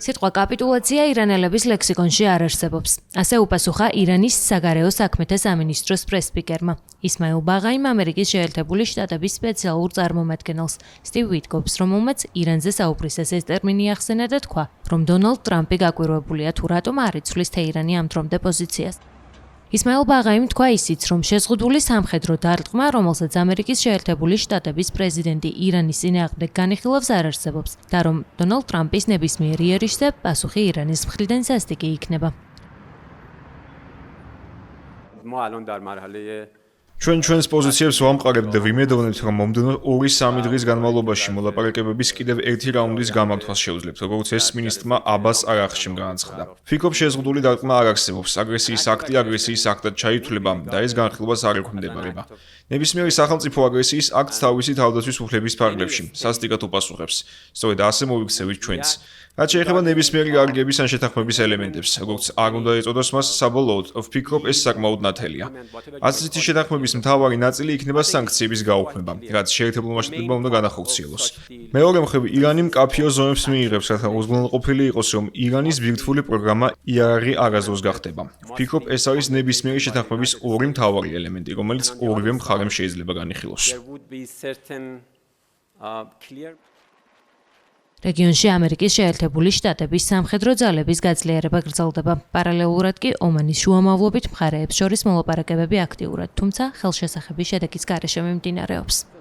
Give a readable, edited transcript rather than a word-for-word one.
სიტყვა კაპიტულაცია ირანელების ლექსიკონში არ არსებობს. ასე უპასუხა ირანის საგარეო საქმეთა სამინისტროს პრესსპიკერმა. ისმაილ ბაღაიმ ამერიკის შეერთებული შტატების სპეციალურ წარმომადგენელს სტივ ვიტკოფს, რომელმაც ირანზე საუბრისას ეს ტერმინი ახსენა და თქვა, რომ დონალდ ტრამპი გაკვირვებულია თუ რატომ არ იცვლის თეირანი ამ დრომდე პოზიციას. ისმაილ ბაღაიმ თქვა ისიც, რომ შეზღუდული სამხედრო დარტყმა, რომელსაც ამერიკის შეერთებული შტატების პრეზიდენტი ირანის წინააღმდეგ განიხილავს, არ არსებობს და რომ დონალდ ტრამპის ნებისმიერ იერიშზე პასუხი ირანის მხრიდან სასტიკი იქნება. ჩვენს პოზიციებს ვამყარებთ და ვიმედოვნებთ, რომ მომდევნო 2-3 დღის განმავლობაში მოლაპარაკებების კიდევ ერთი რაუნდის გამართვას შევძლებთ, როგორც ეს მინისტრმა აბას არახშიმ განაცხადა. ფიქრობ, შეზღუდული დარტყმა არ არსებობს, აგრესიის აქტად ჩაითვლება და ეს განხილვას არ ექვემდებარება. ნებისმიერი სახელმწიფო აგრესიის აქტს თავისი თავდაცვის უფლების ფარგლებში სასტიკად უპასუხებს. სწორედ ასე მოვიქცევით ჩვენც. რაც შეეხება ნებისმიერი გარიგების ან შეთანხმების ელემენტებს, როგორც არ უნდა ეწოდოს მას საბოლოოდ, ვფიქრობ, ეს საკმაოდ ნათელია. ასეთი შეთანხმების მთავარი ნაწილი იქნება სანქციების გაუქმება, რაც შეერთებულმა შტატებმა უნდა განახორციელოს. მეორე მხრივ, ირანი მკაფიო ზომებს მიიღებს, რათა უზრუნველყოფილი იყოს, რომ ირანის ბირთვული პროგრამა იარაღი არასდროს გახდება. ვფიქრობ, ეს არის ნებისმიერი შეთანხმების ორი მთავარი ელემენტი, რომელიც ორივე მხარემ შეიძლება განიხილოს. რეგიონში ამერიკის შეერთებული შტატების სამხედრო ძალების გაძლიერება გრძელდება. პარალელურად კი ომანის შუამავლობით მხარეებს შორის მოლაპარაკებები აქტიურად, თუმცა ხელშესახების შედეგის გარეშე მიმდინარეობს.